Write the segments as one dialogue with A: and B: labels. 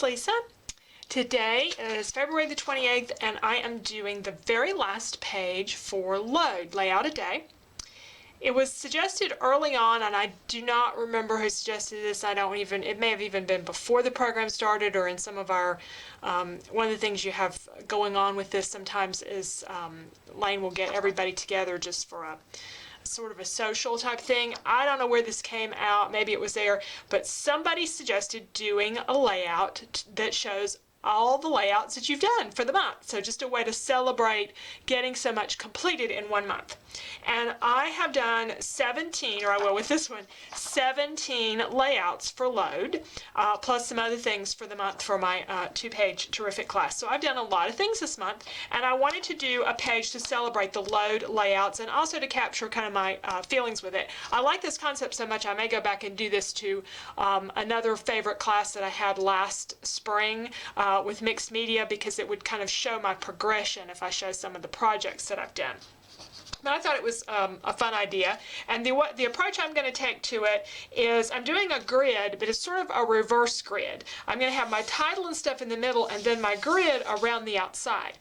A: it's Lisa. Today is February the 28th and I am doing the very last page for Load, Layout a Day. It was suggested early on, and I do not remember who suggested this. It may have even been before the program started or in some of our, one of the things you have going on with this sometimes is Lane will get everybody together just for a sort of a social type thing. I don't know where this came out, maybe it was there, but somebody suggested doing a layout that shows all the layouts that you've done for the month. So just a way to celebrate getting so much completed in one month. And I have done 17, or I will with this one, 17 layouts for Load, plus some other things for the month for my two-page terrific class. So I've done a lot of things this month, and I wanted to do a page to celebrate the Load layouts and also to capture kind of my feelings with it. I like this concept so much I may go back and do this to another favorite class that I had last spring with mixed media, because it would kind of show my progression if I show some of the projects that I've done. But I thought it was a fun idea, and the approach I'm going to take to it is I'm doing a grid, but it's sort of a reverse grid. I'm going to have my title and stuff in the middle, and then my grid around the outside.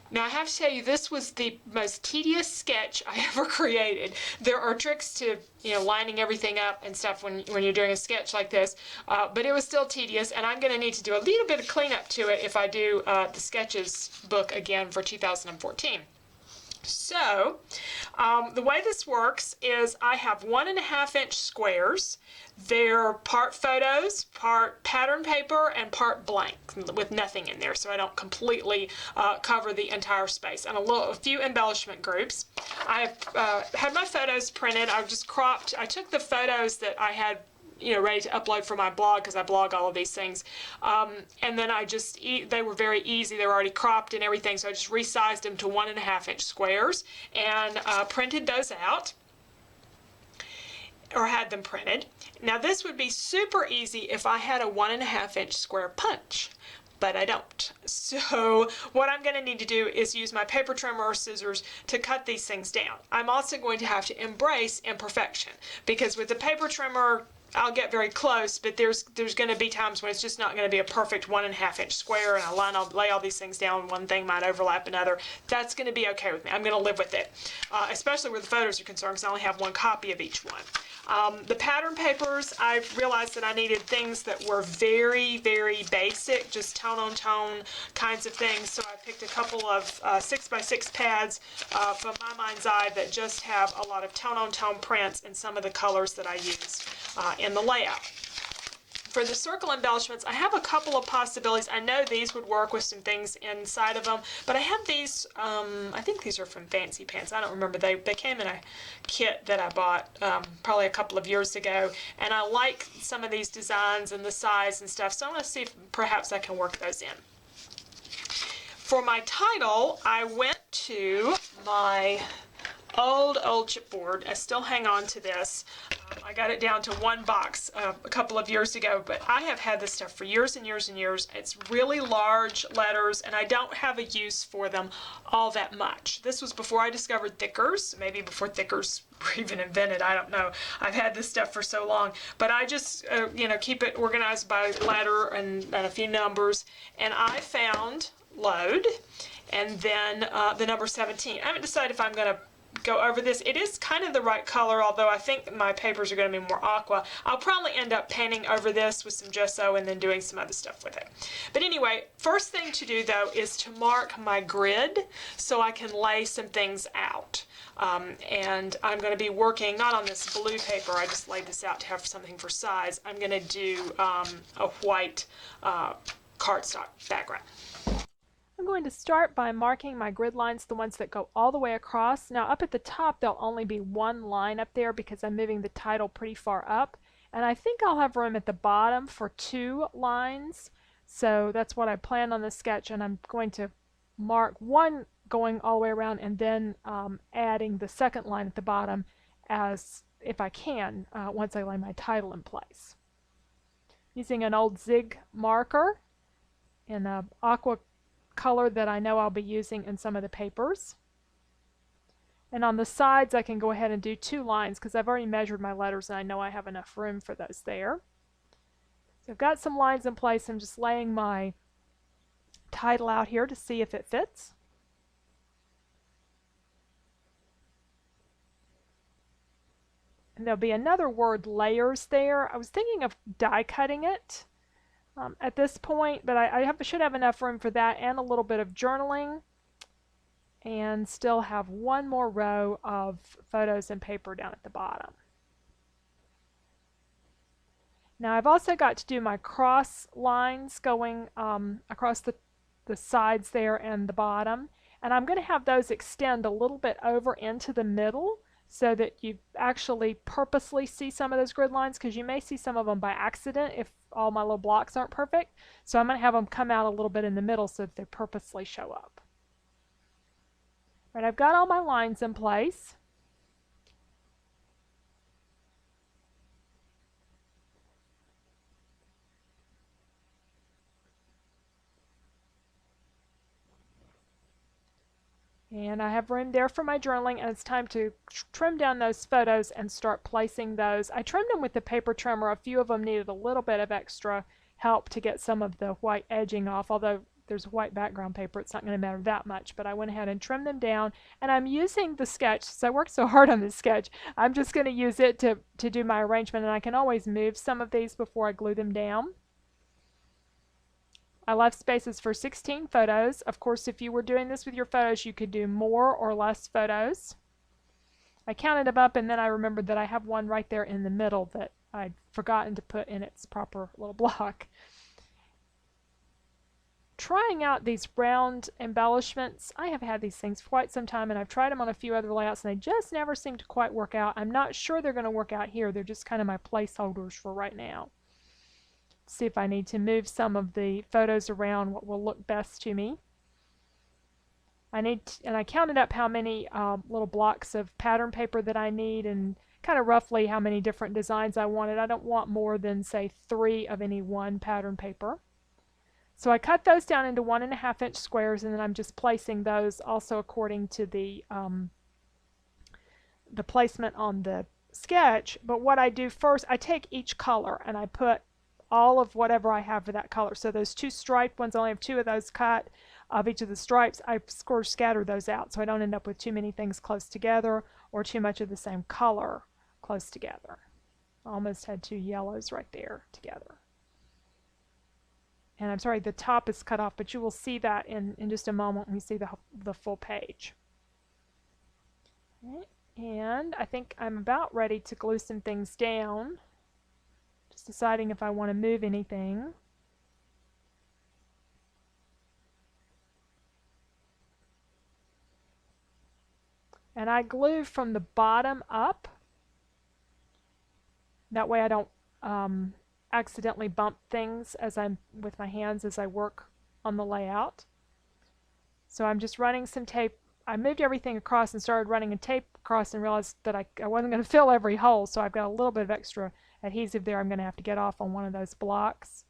A: Now I have to tell you, this was the most tedious sketch I ever created. There are tricks to, lining everything up and stuff when you're doing a sketch like this, but it was still tedious, and I'm going to need to do a little bit of cleanup to it if I do the sketches book again for 2014. So the way this works is I have 1.5 inch squares. They're part photos, part pattern paper, and part blank with nothing in there, so I don't completely cover the entire space. And a few embellishment groups. I've had my photos printed. I took the photos that I had ready to upload for my blog, because I blog all of these things. And then they were very easy. They were already cropped and everything, so I just resized them to 1.5 inch squares and printed those out, or had them printed. Now this would be super easy if I had a 1.5 inch square punch, but I don't. So what I'm going to need to do is use my paper trimmer or scissors to cut these things down. I'm also going to have to embrace imperfection, because with the paper trimmer I'll get very close, but there's going to be times when it's just not going to be a perfect 1.5 inch square, and I'll lay all these things down. One thing might overlap another. That's going to be okay with me. I'm going to live with it, especially where the photos are concerned, because I only have one copy of each one. The pattern papers, I've realized that I needed things that were very, very basic, just tone on tone kinds of things. So I picked a couple of 6x6 pads from my mind's eye that just have a lot of tone on tone prints and some of the colors that I use in the layout. For the circle embellishments, I have a couple of possibilities. I know these would work with some things inside of them, but I have these, I think these are from Fancy Pants. I don't remember. They came in a kit that I bought probably a couple of years ago, and I like some of these designs and the size and stuff, so I'm going to see if perhaps I can work those in. For my title, I went to my old chipboard. I still hang on to this. I got it down to one box a couple of years ago, but I have had this stuff for years and years and years. It's really large letters, and I don't have a use for them all that much. This was before I discovered thickers, maybe before thickers were even invented. I don't know. I've had this stuff for so long, but I just keep it organized by letter and a few numbers, and I found Load and then the number 17. I haven't decided if I'm going to go over this. It is kind of the right color, although I think my papers are going to be more aqua. I'll probably end up painting over this with some gesso and then doing some other stuff with it. But anyway, first thing to do though is to mark my grid so I can lay some things out. And I'm going to be working not on this blue paper. I just laid this out to have something for size. I'm going to do a white cardstock background. I'm going to start by marking my grid lines, the ones that go all the way across. Now up at the top there'll only be one line up there because I'm moving the title pretty far up, and I think I'll have room at the bottom for 2 lines. So that's what I plan on this sketch, and I'm going to mark one going all the way around and then adding the second line at the bottom as if I can once I lay my title in place. Using an old Zig marker in aqua color that I know I'll be using in some of the papers. And on the sides I can go ahead and do 2 lines because I've already measured my letters and I know I have enough room for those there. So I've got some lines in place. I'm just laying my title out here to see if it fits. And there'll be another word, layers, there. I was thinking of die cutting it at this point, but I should have enough room for that and a little bit of journaling, and still have one more row of photos and paper down at the bottom. Now I've also got to do my cross lines going across the sides there and the bottom, and I'm going to have those extend a little bit over into the middle so that you actually purposely see some of those grid lines, because you may see some of them by accident if all my little blocks aren't perfect. So I'm going to have them come out a little bit in the middle so that they purposely show up. All right, I've got all my lines in place. And I have room there for my journaling, and it's time to trim down those photos and start placing those. I trimmed them with the paper trimmer. A few of them needed a little bit of extra help to get some of the white edging off, although there's white background paper, it's not going to matter that much. But I went ahead and trimmed them down, and I'm using the sketch. So I worked so hard on this sketch, I'm just going to use it to do my arrangement, and I can always move some of these before I glue them down. I left spaces for 16 photos. Of course, if you were doing this with your photos, you could do more or less photos. I counted them up, and then I remembered that I have one right there in the middle that I'd forgotten to put in its proper little block. Trying out these round embellishments, I have had these things for quite some time, and I've tried them on a few other layouts, and they just never seem to quite work out. I'm not sure they're going to work out here. They're just kind of my placeholders for right now. See if I need to move some of the photos around what will look best to me. And I counted up how many little blocks of pattern paper that I need, and kind of roughly how many different designs I wanted. I don't want more than, say, 3 of any one pattern paper. So I cut those down into 1.5 inch squares, and then I'm just placing those also according to the placement on the sketch. But what I do first, I take each color and I put all of whatever I have for that color. So those 2 striped ones, I only have 2 of those cut. Of each of the stripes, I scatter those out so I don't end up with too many things close together or too much of the same color close together. I almost had 2 yellows right there together. And I'm sorry, the top is cut off, but you will see that in just a moment when we see the full page. Okay. And I think I'm about ready to glue some things down. Just deciding if I want to move anything. And I glue from the bottom up. That way I don't accidentally bump things as I'm with my hands as I work on the layout. So I'm just running some tape. I moved everything across and started running a tape across and realized that I wasn't going to fill every hole, so I've got a little bit of extra adhesive there I'm going to have to get off on one of those blocks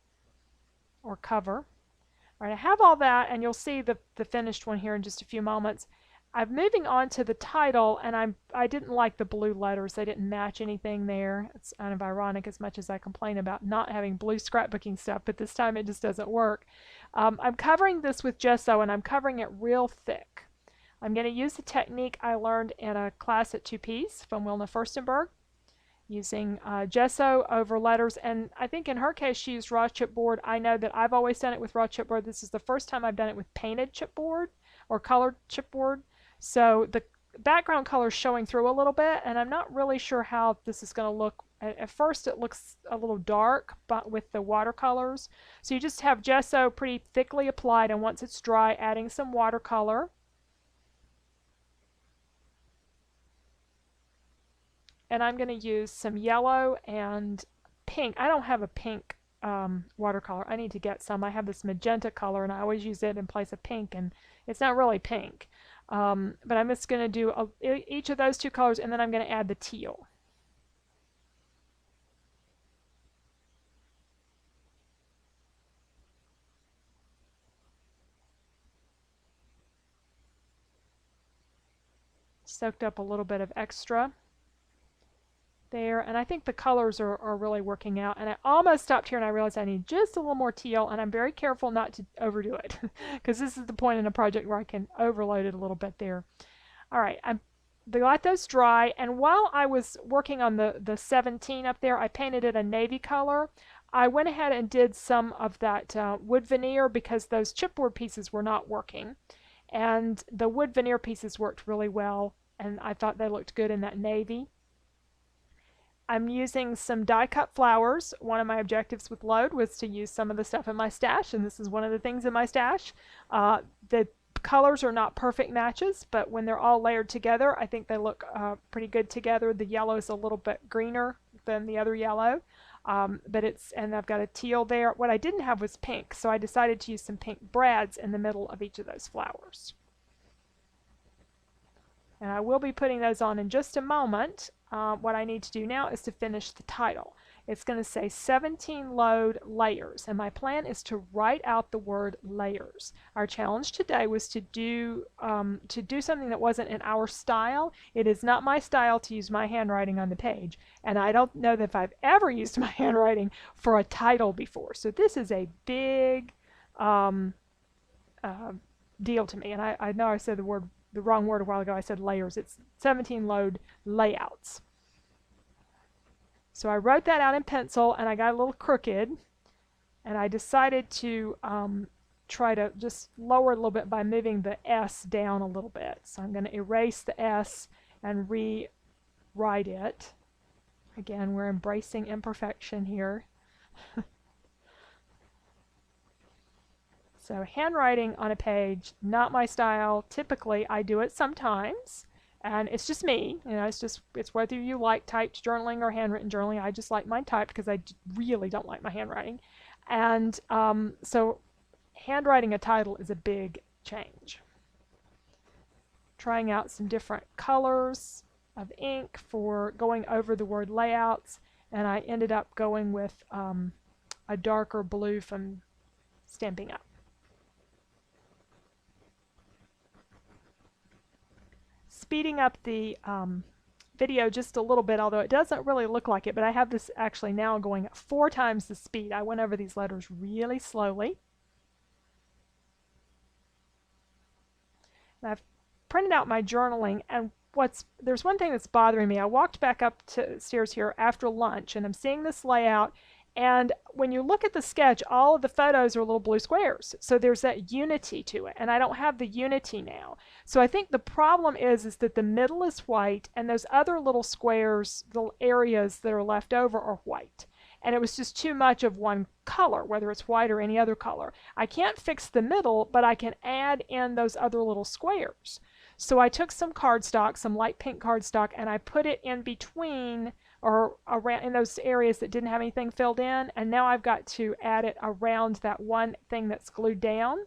A: or cover. All right, I have all that, and you'll see the finished one here in just a few moments. I'm moving on to the title, and I didn't like the blue letters. They didn't match anything there. It's kind of ironic, as much as I complain about not having blue scrapbooking stuff, but this time it just doesn't work. I'm covering this with gesso, and I'm covering it real thick. I'm going to use the technique I learned in a class at 2Ps from Wilna Furstenberg, using gesso over letters. And I think in her case she used raw chipboard. I know that I've always done it with raw chipboard. This is the first time I've done it with painted chipboard or colored chipboard. So the background color is showing through a little bit, and I'm not really sure how this is going to look. At first it looks a little dark, but with the watercolors. So you just have gesso pretty thickly applied, and once it's dry, adding some watercolor. And I'm going to use some yellow and pink. I don't have a pink watercolor. I need to get some. I have this magenta color, and I always use it in place of pink, and it's not really pink. But I'm just going to do each of those 2 colors, and then I'm going to add the teal. Soaked up a little bit of extra there, and I think the colors are really working out. And I almost stopped here and I realized I need just a little more teal, and I'm very careful not to overdo it because this is the point in a project where I can overload it a little bit there. All right, I let those dry, and while I was working on the 17 up there, I painted it a navy color. I went ahead and did some of that wood veneer because those chipboard pieces were not working, and the wood veneer pieces worked really well, and I thought they looked good in that navy. I'm using some die cut flowers. One of my objectives with Load was to use some of the stuff in my stash, and this is one of the things in my stash. The colors are not perfect matches, but when they're all layered together, I think they look pretty good together. The yellow is a little bit greener than the other yellow, and I've got a teal there. What I didn't have was pink, so I decided to use some pink brads in the middle of each of those flowers. And I will be putting those on in just a moment. What I need to do now is to finish the title. It's going to say 17 load layers, and my plan is to write out the word layers. Our challenge today was to do something that wasn't in our style. It is not my style to use my handwriting on the page, and I don't know that if I've ever used my handwriting for a title before. So this is a big deal to me, and I know I said the wrong word a while ago. I said layers. It's 17 load layouts. So I wrote that out in pencil, and I got a little crooked, and I decided to try to just lower a little bit by moving the S down a little bit. So I'm going to erase the S and rewrite it. Again, we're embracing imperfection here. So handwriting on a page, not my style. Typically, I do it sometimes, and it's just me. You know, it's whether you like typed journaling or handwritten journaling. I just like mine typed because I really don't like my handwriting. And so handwriting a title is a big change. Trying out some different colors of ink for going over the word layouts, and I ended up going with a darker blue from Stampin' Up. Speeding up the video just a little bit, although it doesn't really look like it, but I have this actually now going at 4 times the speed. I went over these letters really slowly. And I've printed out my journaling, and there's one thing that's bothering me. I walked back up to stairs here after lunch, and I'm seeing this layout, and when you look at the sketch, all of the photos are little blue squares. So there's that unity to it, and I don't have the unity now. So I think the problem is that the middle is white, and those other little squares, the areas that are left over, are white. And it was just too much of one color, whether it's white or any other color. I can't fix the middle, but I can add in those other little squares. So I took some cardstock, some light pink cardstock, and I put it in between or around in those areas that didn't have anything filled in, and now I've got to add it around that one thing that's glued down.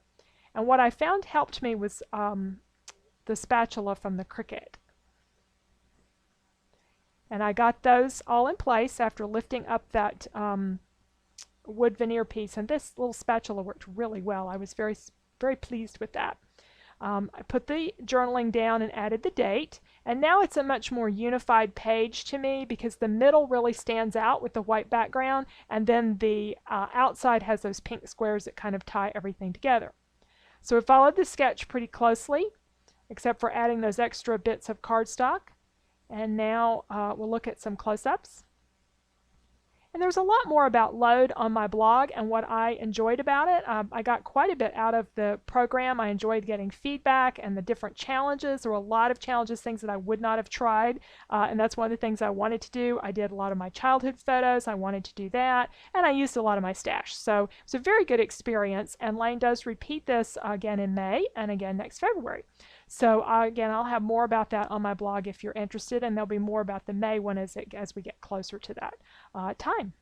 A: And what I found helped me was the spatula from the Cricut. And I got those all in place after lifting up that wood veneer piece, and this little spatula worked really well. I was very pleased with that. I put the journaling down and added the date, and now it's a much more unified page to me because the middle really stands out with the white background, and then the outside has those pink squares that kind of tie everything together. So I followed the sketch pretty closely, except for adding those extra bits of cardstock, and now we'll look at some close-ups. And there's a lot more about Load on my blog and what I enjoyed about it. I got quite a bit out of the program. I enjoyed getting feedback and the different challenges. There were a lot of challenges, things that I would not have tried, and that's one of the things I wanted to do. I did a lot of my childhood photos. I wanted to do that, and I used a lot of my stash. So it's a very good experience, and Lane does repeat this again in May and again next February. So again, I'll have more about that on my blog if you're interested, and there'll be more about the May one as we get closer to that time.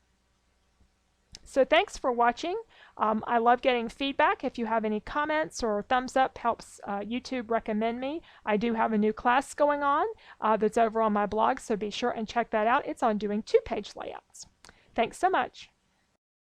A: So thanks for watching. I love getting feedback. If you have any comments or thumbs up, helps YouTube recommend me. I do have a new class going on that's over on my blog, so be sure and check that out. It's on doing 2-page layouts. Thanks so much.